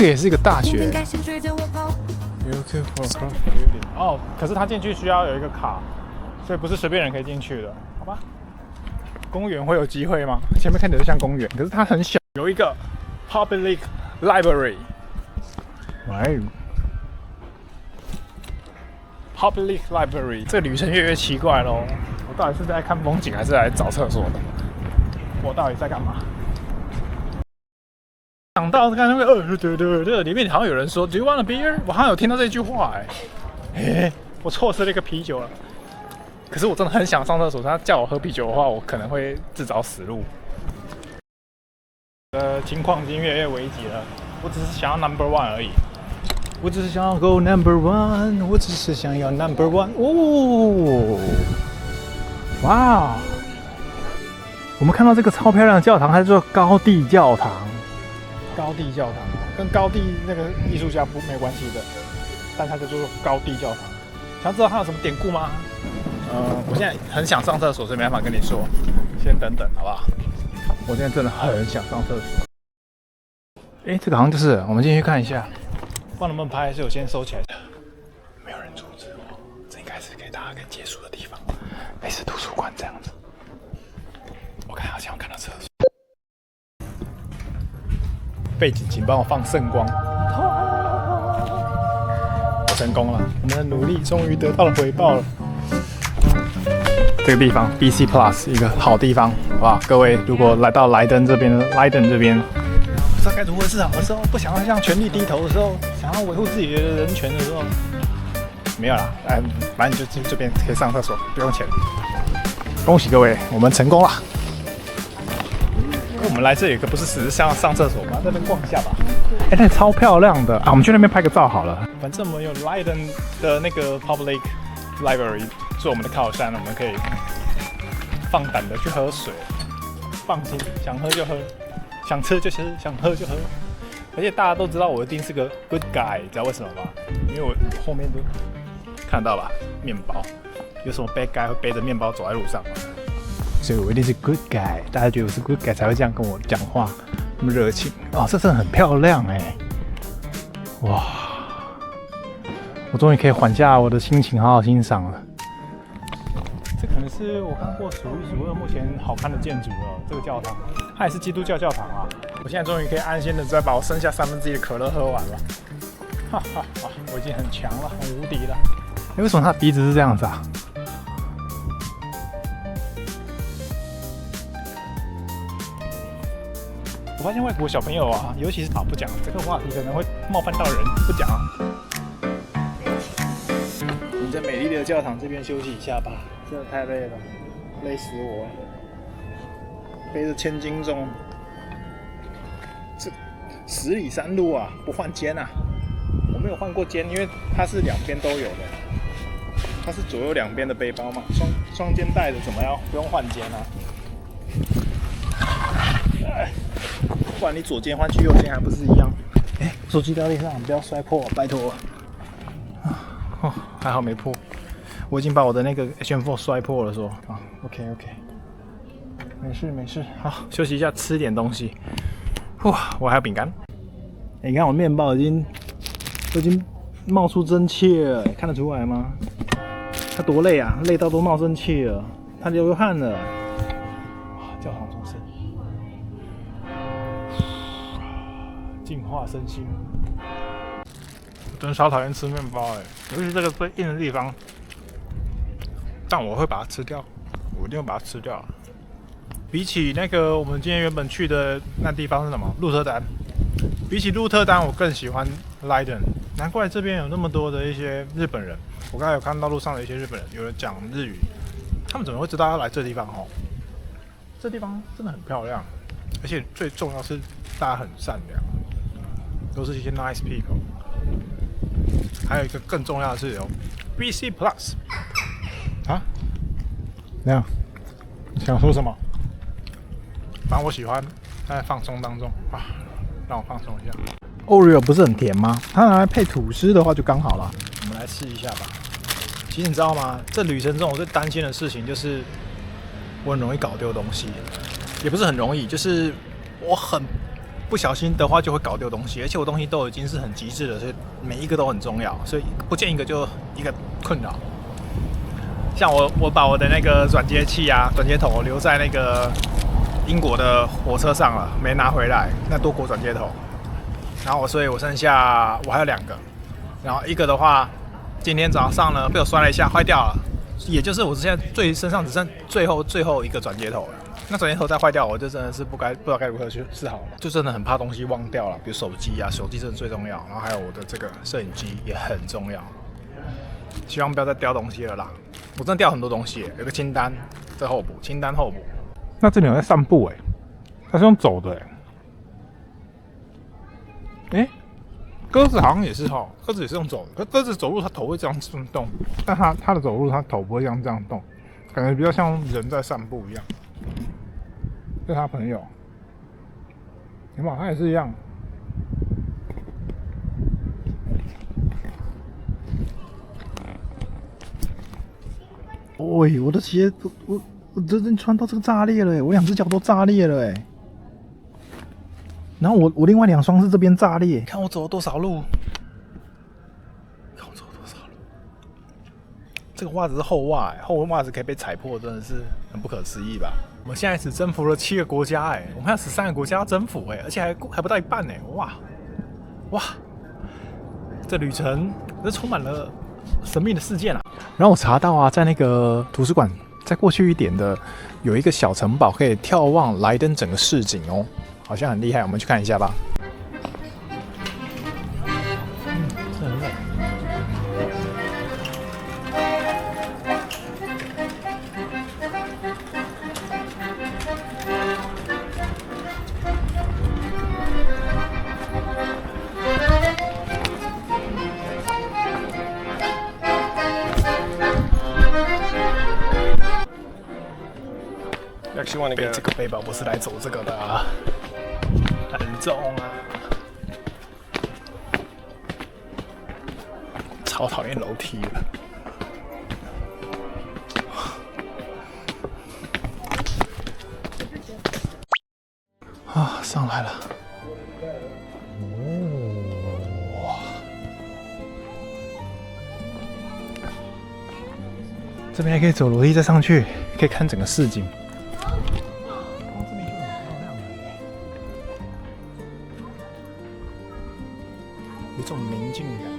這也是一個大學。哦，可是他進去需要有一個卡，所以不是隨便人可以进去的，好吧？公園會有機會嗎？前面看起來就像公園，可是它很小，有一個 public library。喂 ，public library， 这個旅程越來越奇怪咯。我到底是在看風景，還是來找廁所的？我到底在幹嘛？想到看那個裡面好像有人說 "Do you want a beer？" 我好像有聽到這句話我錯失了一個啤酒了。可是我真的很想上廁所，他叫我喝啤酒的話，我可能會自找死路。情況已經越來越危急了，我只是想要 number one 而已。我只是想要 go number one， 我只是想要 number one。哦，哇！我们看到這個超漂亮的教堂，它叫做高地教堂。高地教堂跟高地那個藝術家沒關係的，但它叫做高地教堂。想知道它有什麼典故嗎？我現在很想上廁所，所以沒辦法跟你說，先等等好不好？我現在真的很想上廁所。這個好像就是我們進去看一下，不知道能不能拍，是我先收起來的。沒有人阻止我，這應該是給大家可以結束的地方，類似圖書館這樣子。我看好像看到廁所。背景請幫我放聖光，我成功了，我們的努力終於得到了回報了。這個地方 BC Plus 一個好地方，好不好？各位如果來到萊登這邊，不知道該如何是好的時候，不想要向權力低頭的時候，想要維護自己的人權的時候，沒有啦，反正就這邊可以上廁所，不用錢。恭喜各位，我們成功了。我們來這裡可不是只是想要上廁所嗎？在那邊逛一下吧。那超漂亮的啊！我們去那邊拍個照好了。反正我們有萊登的那個 public library 做我們的靠山，我們可以放膽的去喝水，放心，想喝就喝，想吃就吃，想喝就喝。而且大家都知道我一定是個 good guy， 你知道為什麼嗎？因為我後面都看到吧，麵包，有什麼 bad guy 會背着麵包走在路上嗎？所以我一定是 good guy， 大家覺得我是 good guy 才會這樣跟我講話，那麼熱情。哦，這真的很漂亮哇！我終於可以緩下我的心情，好好欣賞了。這可能是我看過數一數二目前好看的建築了。這個教堂，它也是基督教教堂啊。我現在終於可以安心的再把我剩下1/3的可樂喝完了。哈哈哈！我已經很強了，很無敵了。為什麼他的鼻子是這樣子啊？我發現外國小朋友啊，尤其是不講這個話題可能會冒犯到人，不講。你在美麗的教堂這邊休息一下吧，真的太累了，累死我了。背着千斤重，這10里山路啊，不換肩啊！我沒有換過肩，因為它是兩邊都有的，它是左右兩邊的背包嘛，雙肩帶的，怎麼樣不用換肩啊？不然你左肩換去右肩還不是一樣？手機掉地上，不要摔破，拜托。還好沒破，我已經把我的那個 HM4 摔破了，說OK， 沒事，好，休息一下，吃點東西。哇，我還有餅乾。你看我麵包都已經冒出蒸汽了，看得出來嗎？他多累啊，累到都冒蒸汽了，他流汗了。哇，教堂鐘聲。淨化身心。真的超討厭吃麵包尤其是這個最硬的地方，但我會把它吃掉，我一定會把它吃掉。比起那個我們今天原本去的那地方是什麼？鹿特丹。比起鹿特丹，我更喜歡萊登。難怪這邊有那麼多的一些日本人。我剛才有看到路上的一些日本人，有人講日語，他們怎麼會知道要來這地方？這地方真的很漂亮，而且最重要是大家很善良，都是一些 nice people。還有一個更重要的是有 BC Plus 啊，那樣你想說什麼？反正我喜歡在放鬆當中啊，讓我放鬆一下。Oreo 不是很甜嗎？它拿來配吐司的話就剛好了。我們來試一下吧。其實你知道嗎？這旅程中我最擔心的事情就是我很容易搞丟東西，也不是很容易，就是我很不小心的話就會搞丟東西，而且我東西都已經是很極致了，所以每一個都很重要，所以不見一個就一個困擾。像我把我的那個轉接器啊、轉接頭留在那個英國的火車上了，沒拿回來，那多國轉接頭。然後所以我剩下我還有2個，然後一個的話，今天早上呢被我摔了一下，壞掉了，也就是我現在身上只剩最後一個轉接頭了。那轉接頭再壞掉，我就真的是不知道該如何去是好了，就真的很怕東西忘掉了，比如手機啊，手機真的最重要，然後還有我的这個攝影機也很重要。希望不要再掉東西了啦！我真的掉很多東西，有個清單在後補，清單後補。那這裡有在散步哎，它是用走的哎。鴿子好像也是哈，鴿子也是用走的，可鴿子走路它頭會這樣動，但它的走路它頭不會這樣動，感覺比較像人在散步一樣。這是他朋友，有没有？他也是一樣。喂，我的鞋，我真正穿到这個炸裂了，我2隻腳都炸裂了哎。然後我另外2雙是這邊炸裂，看我走了多少路，這個襪子是厚襪哎，厚襪子可以被踩破，真的是很不可思議吧？我們現在只征服了7個國家哎，我們還有13個國家要征服哎，而且還不到一半哎，哇！這旅程這充滿了神秘的事件啊！然後我查到啊，在那個圖書馆再過去一點的有一個小城堡，可以眺望萊登整個市景哦。好像很厲害，我們去看一下吧。這很冷。背這個背包不是來走這個的啊。很重啊，超討厭樓梯的。啊，上來了。哇！這邊還可以走樓梯再上去，可以看整個市景。有種寧靜感。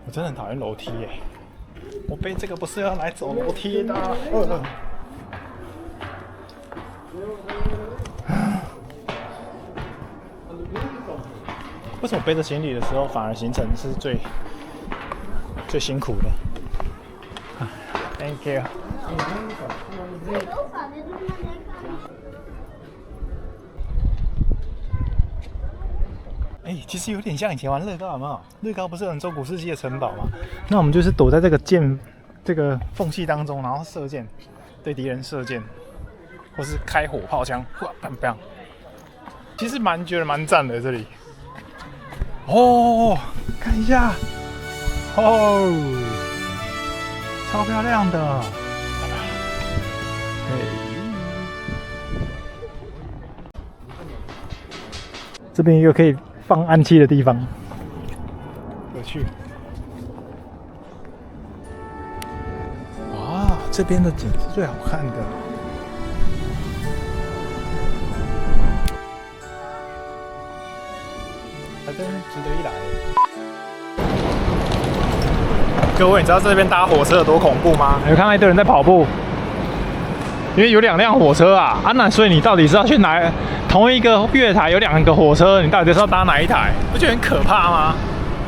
我真的很討厭樓梯耶！我背這個不是要來走樓梯的。為什麼背着行李的時候反而行程是最辛苦的？Thank you。其實有點像以前玩樂高，有沒有？樂高不是有很中古世紀的城堡嗎？那我們就是躲在這個縫隙當中，然後射箭，對敵人射箭，或是開火炮槍，哇，bang bang。其實覺得蠻讚的這裡。哦，看一下，哦，超漂亮的。這邊又可以放暗器的地方，有趣。哇，這邊的景是最好看的。還真值得一來。各位，你知道這邊搭火車有多恐怖嗎？有看到一堆人在跑步，因為有2輛火車啊，那所以你到底是要去哪？同一個月台有2個火車，你到底是要搭哪一台？不覺得很可怕嗎？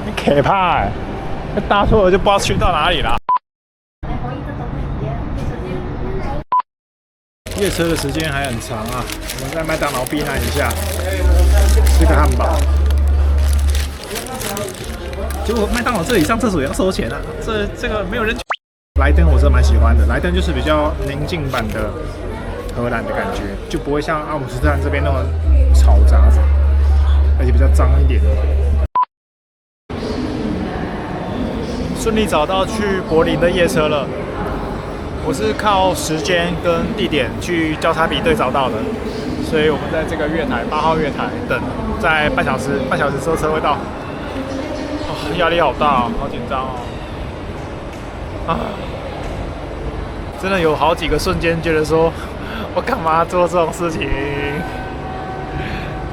很可怕哎，搭錯了就不知道去到哪裡了。夜車的時間還很長啊，我們在麥當勞避難一下，吃個漢堡。結果麥當勞這裡上廁所也要收錢啊，這個沒有人。萊登我是蠻喜歡的，萊登就是比較寧靜版的荷蘭的感覺，就不會像阿姆斯特丹這邊那麼嘈雜，而且比較髒一點。順利找到去柏林的夜車了，我是靠時間跟地點去交叉比對找到的，所以我們在這個月台8號月台等，在半小時之後車會到。壓力好大哦，好緊張哦！真的有好幾個瞬間覺得說，我幹嘛做這種事情？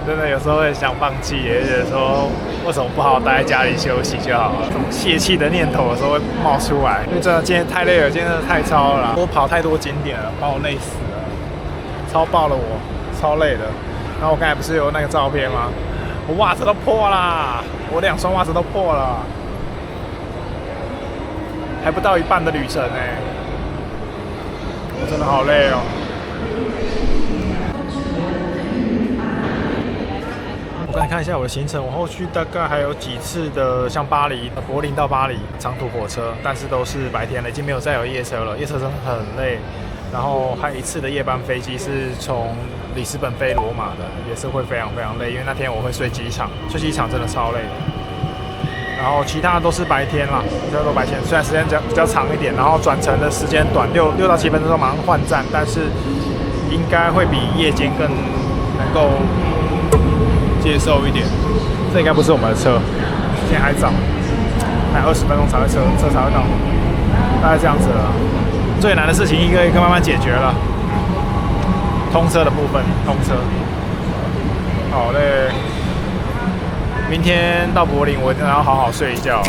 真的有時候會想放棄，也覺得說，為什麼不好好待在家裡休息就好了？這種泄氣的念頭有時候會冒出來，因為真的今天太累了，今天真的太超了啦，我跑太多景點了，把我累死了，超爆了我，超累的。然後我剛才不是有那個照片嗎？我襪子都破啦，我2雙襪子都破了，還不到一半的旅程欸，我真的好累哦。我刚才看一下我的行程，我後續大概還有幾次的，像巴黎、柏林到巴黎長途火車，但是都是白天了，已經沒有再有夜車了，夜車真的很累。然後還有一次的夜班飛機是從里斯本飛羅馬的，也是會非常非常累，因為那天我會睡機場，睡機場真的超累的。然後其他都是白天啦，其他都白天，雖然時間比較長一點，然後轉乘的時間短，6到7分鐘馬上換站，但是應該會比夜間更能夠接受一點。這應該不是我們的車，現在還早，還有20分鐘才會車才會到，大概這樣子了。最難的事情一個一個慢慢解決了。通車的部分，通車，好累。明天到柏林，我真的要好好睡一覺了。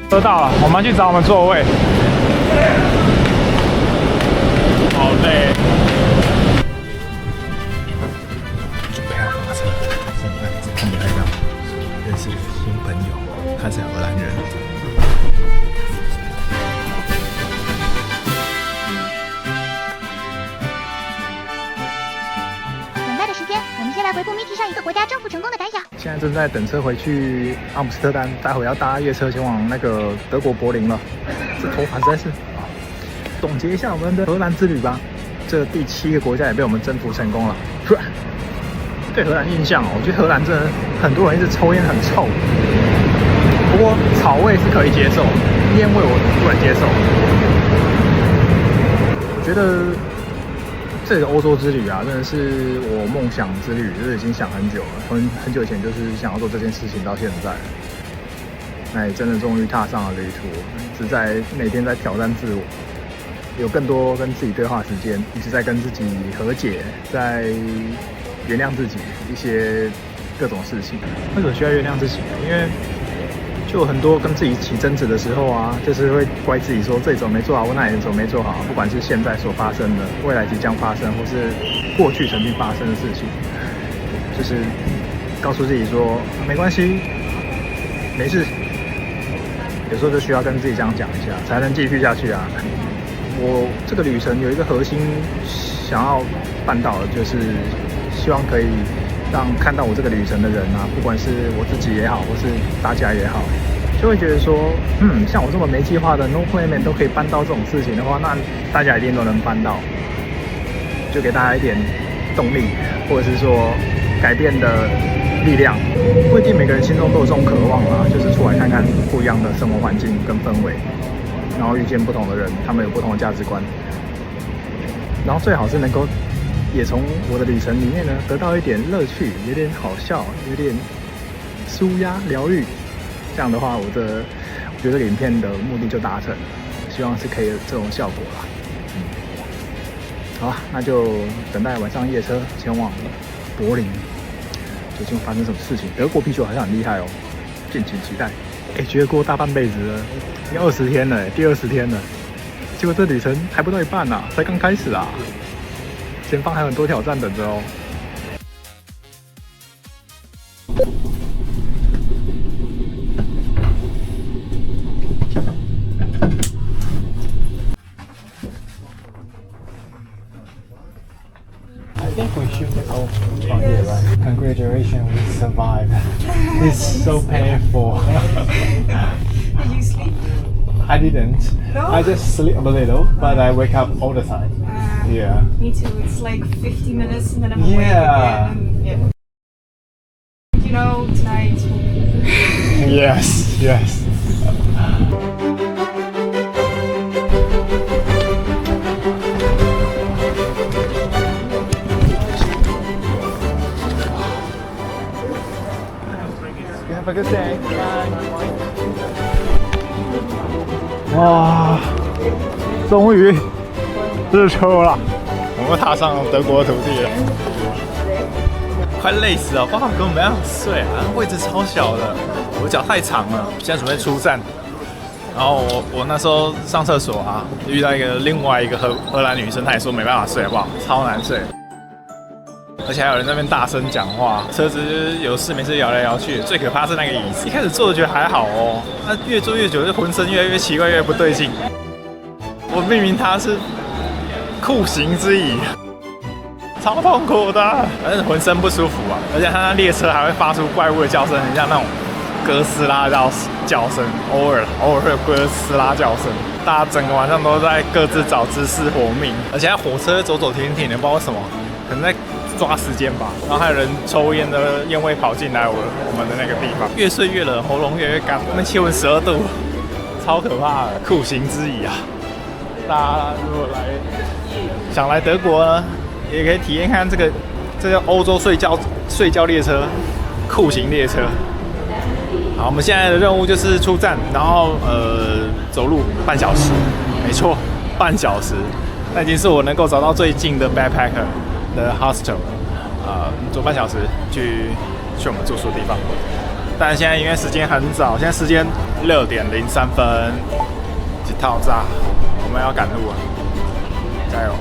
车到了，我們去找我們座位。好累。準備要發車，看起來像認識新朋友，他是荷蘭人。来回顧谜題上一個國家征服成功的感想。現在正在等車回去阿姆斯特丹，待會要搭夜車前往那個德國柏林了。這頭髮實在是……總結一下我們的荷蘭之旅吧。這第7個國家也被我們征服成功了。對荷蘭印象，我覺得荷蘭真的很多人一直抽煙很臭，不過草味是可以接受，煙味我不能接受。我覺得。這個歐洲之旅啊，真的是我夢想之旅，就是已經想很久了，很久以前就是想要做這件事情，到現在，那也真的終於踏上了旅途，是在每天在挑戰自我，有更多跟自己對話時間，一直在跟自己和解，在原諒自己一些各種事情。為什麼需要原諒自己呢？因為就很多跟自己起爭執的時候啊，就是會怪自己說這一種沒做好，或那一種沒做好，不管是現在所發生的，未來即將發生，或是過去曾經發生的事情，就是告訴自己說沒關係，沒事。有時候就需要跟自己這樣講一下，才能繼續下去啊。我這個旅程有一個核心想要辦到的，就是希望可以讓看到我這個旅程的人啊，不管是我自己也好，或是大家也好，就會覺得說，像我這麼沒計劃的 No Plan Man 都可以辦到這種事情的話，那大家一定都能辦到。就給大家一點動力，或者是說改變的力量。不一定每個人心中都有這種渴望啊，就是出來看看不一樣的生活環境跟氛圍，然後遇見不同的人，他們有不同的價值觀，然後最好是能夠也從我的旅程裡面呢得到一點樂趣，有點好笑，有點紓壓療癒。這樣的話，我覺得這個影片的目的就達成了，希望是可以有這種效果啦。好，那就等待晚上夜車前往柏林。究竟發生什麼事情？德國啤酒好像很厲害哦，敬請期待。覺得過大半輩子了，已經20天了，第20天了，結果這旅程還不到一半啊，才剛開始啊，前方還有很多挑戰等着哦。I think we should go from here, right? Congratulations, we survived. It's so painful. Did you sleep? I didn't. No? I just sleep a little, but I wake up all the time. Yeah. Me too. It's like 50 minutes and then I'm awake Yeah. again. Yeah. You know, tonight. Yes, yes. Have a good day. Bye. 哇，终于日出了，我们踏上德國土地了，快累死了！我根本没辦法睡啊，位置超小的，我腳太長了。現在準備出站，然後我那時候上廁所啊，遇到另外一個荷蘭女生，她也說沒辦法睡，好不好？超難睡。而且還有人在那邊大聲講話，車子就是有事沒事搖來搖去。最可怕是那個椅子，一開始坐覺得還好哦，那越坐越久，就渾身越來越奇怪，越來越不對勁。我命名它是酷刑之椅，超痛苦的，反正渾身不舒服啊。而且它那列車還會發出怪物的叫聲，很像那種哥斯拉叫聲，偶爾會有哥斯拉叫聲。大家整個晚上都在各自找姿勢活命，而且火車走走停停的，不知道為什麼，可能在抓時間吧，然後還有人抽煙的煙味跑進來我們的那個地方，越睡越冷，喉嚨越來越乾，那氣溫12度，超可怕的酷刑之椅啊！大家如果想來德國呢，也可以體驗看這叫歐洲睡覺列車，酷刑列車。好，我們現在的任務就是出站，然後走路半小時，沒錯，半小時，那已經是我能夠找到最近的 backpacker 的 hostel， 走半小時去我們住宿的地方。但現在因為時間很早，現在時間6點03分，去套炸，我們要趕路了，加油！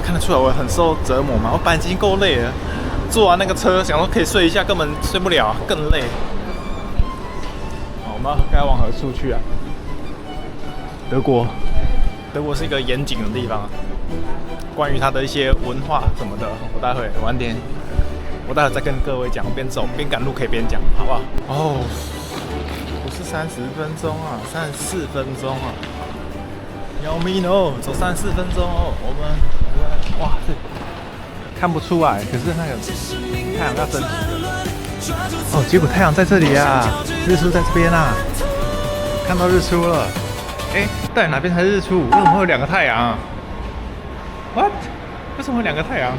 看得出來我很受折磨嗎？我本來已經夠累了，坐完那個車想說可以睡一下，根本睡不了，更累。好，我們該往何處去啊？德國是一個嚴謹的地方，關於它的一些文化什麼的，我待會晚點，我待會再跟各位講，邊走邊趕路可以邊講，好不好？哦，不是30分鐘啊，34分鐘啊，要命哦，走34分鐘哦，我們哇，這看不出來，可是那個太陽要升起了，哦，結果太陽在這裡啊，日出在這邊啊，看到日出了。哎，到底哪邊才是日出？為什麼會有2個太陽 ？What？ 為什麼有2個太陽？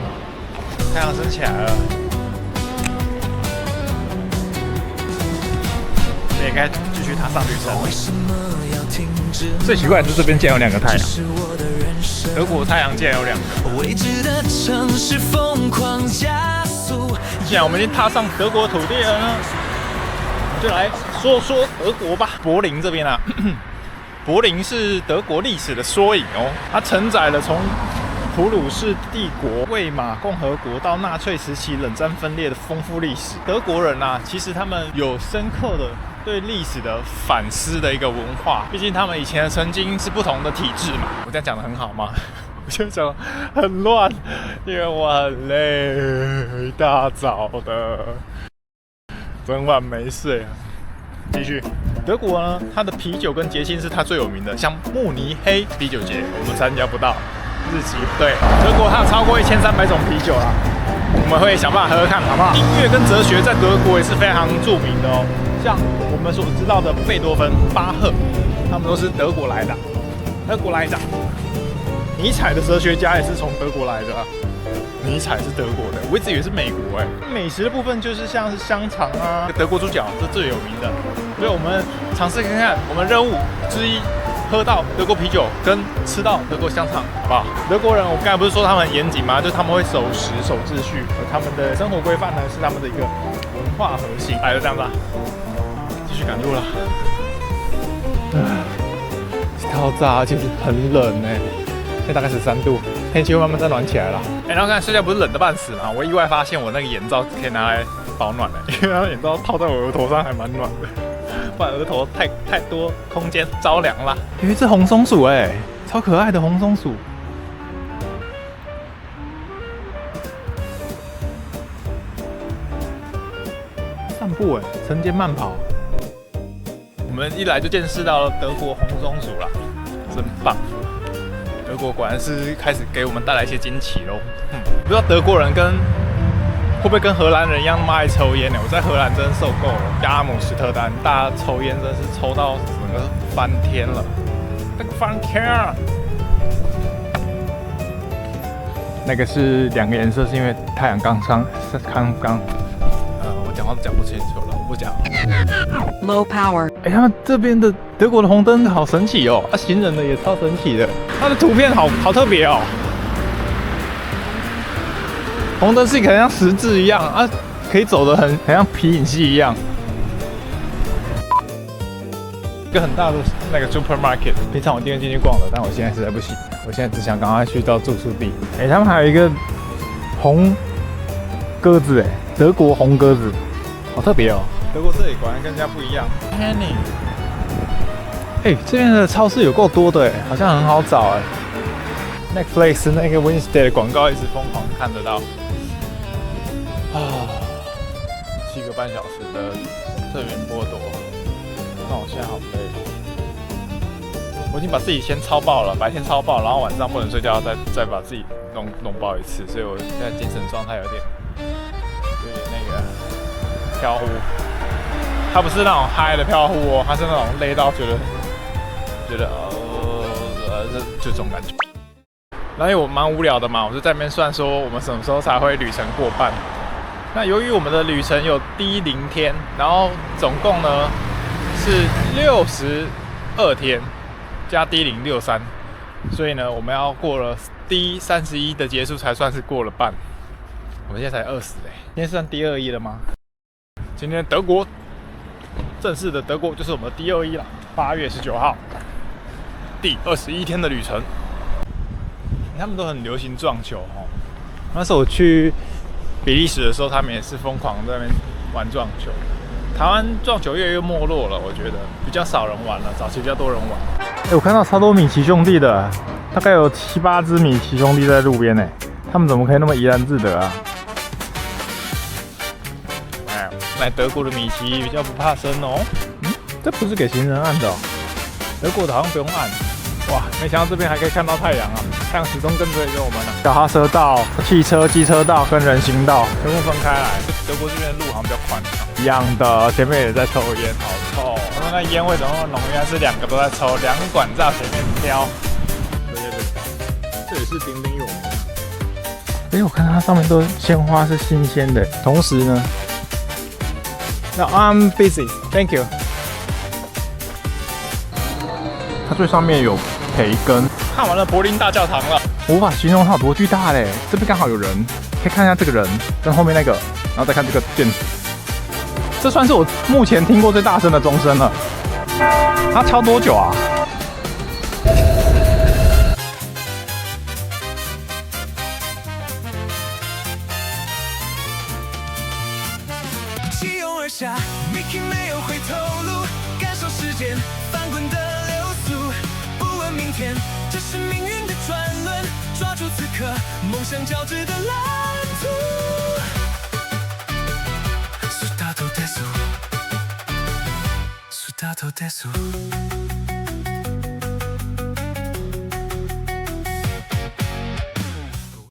太陽升起來了，我們也該繼續踏上旅程。最奇怪的是這邊竟然有2個太陽，德國太陽竟然有2個。既然我們已經踏上德國土地了呢，就來說說德國吧。柏林這邊啊。柏林是德國歷史的縮影哦，它承載了從普魯士帝國、魏瑪共和國到納粹時期冷戰分裂的豐富歷史。德國人啊，其實他們有深刻的對歷史的反思的一個文化，畢竟他們以前曾經是不同的體制嘛。我這樣講得很好嗎？我就講很亂，因為我很累，一大早的，整晚沒睡啊。繼續，德國呢，它的啤酒跟節慶是它最有名的，像慕尼黑啤酒節，我們參加不到，日期不對。德國它有超過1300種啤酒啦，我們會想辦法喝喝看，好不好？音樂跟哲學在德國也是非常著名的哦，像我們所知道的貝多芬、巴赫，他們都是德國來的，尼采的哲學家也是從德國來的。尼采是德國的，我一直以為是美國哎。美食的部分就是像是香腸啊，德國豬腳是最有名的，所以我們嘗試看看，我們任務之一，喝到德國啤酒跟吃到德國香腸，好不好？德國人，我剛才不是說他們很嚴謹嗎？就是他們會守時、守秩序，而他們的生活規範呢是他們的一個文化核心。來，就這樣子啊，繼續趕路了。超炸，其實很冷哎，現在大概13度。天氣會慢慢再暖起來了。然後剛才睡覺不是冷得半死嗎？我意外發現我那個眼罩可以拿來保暖了，因為它眼罩套在我額頭上還蠻暖的，不然額頭太多空間着涼了。有一隻紅松鼠哎，超可愛的紅松鼠。散步哎，晨間慢跑。我們一來就見識到了德國紅松鼠啦，真棒！德國果然是開始給我們帶來一些驚奇嘍。不知道德國人會不會跟荷蘭人一樣那麼愛抽菸呢？我在荷蘭真的受夠了，阿姆斯特丹大家抽菸真的是抽到整個翻天了，那個翻天啊！那個是2個顏色，是因為太陽剛我講話都講不清楚了，我不講了。Low power。他們這邊的德國的紅燈好神奇哦，行人的也超神奇的，它的圖片好特別哦。紅燈是一個很像十字一樣啊，可以走得很像皮影戲一樣。一個很大的那個 supermarket， 平常我一定會進去逛的，但我現在實在不行，我現在只想趕快去到住宿地。他們還有一個紅鴿子，德國紅鴿子，好特別哦。德國這裡果然跟人家不一樣。這邊的超市有夠多的好像很好找Netflix 那個 Wednesday 的廣告一直瘋狂看得到。7個半小時的睡眠剝奪，那我現在好累。我已經把自己先操爆了，白天操爆，然後晚上不能睡覺，再把自己弄爆一次，所以我现在精神状態有點那個飄忽。它不是那種嗨的飄忽哦，它是那種累到覺得就這種感覺。然後因為我蠻無聊的嘛，我就在那邊算說我們什麼時候才會旅程過半。那由於我們的旅程有第0天，然後總共呢是62天加第063，所以呢我們要過了第31的結束才算是過了半。我們現在才20今天算第21了嗎？今天德國正式的德國就是我們的第21了，8月19號，第21天的旅程。他們都很流行撞球哦。那时候我去比利时的时候，他們也是瘋狂在那邊玩撞球。台灣撞球越來越沒落了，我覺得比較少人玩了，早期比較多人玩。我看到超多米奇兄弟的，大概有7、8只米奇兄弟在路邊呢。他們怎麼可以那麼怡然自得啊？買德國的米奇比較不怕生哦。這不是給行人按的哦，德國的好像不用按。哇，沒想到這邊還可以看到太陽啊！太陽始終跟隨着我們了。腳踏車道、汽車、機車道跟人行道全部分開來。德國這邊的路好像比較寬。一樣的，前面也在抽煙，好臭。那個煙味怎麼那麼濃？原來是2個都在抽，2管在前面飄。這也是鼎鼎有名。我看它上面都鮮花是新鮮的，同時呢 ，No, I'm busy, thank you。它最上面有培根。看完了柏林大教堂了，我无法形容它有多巨大嘞！這邊剛好有人，可以看一下這個人跟後面那個，然後再看這個建築。這算是我目前聽過最大聲的鐘聲了。它敲多久啊？急涌而下 ，Mickey 沒有回頭路，感受時間翻滾的流速，不問明天，這是命運的轉輪，抓住此刻，夢想交織的藍圖。Sudato desu，Sudato desu。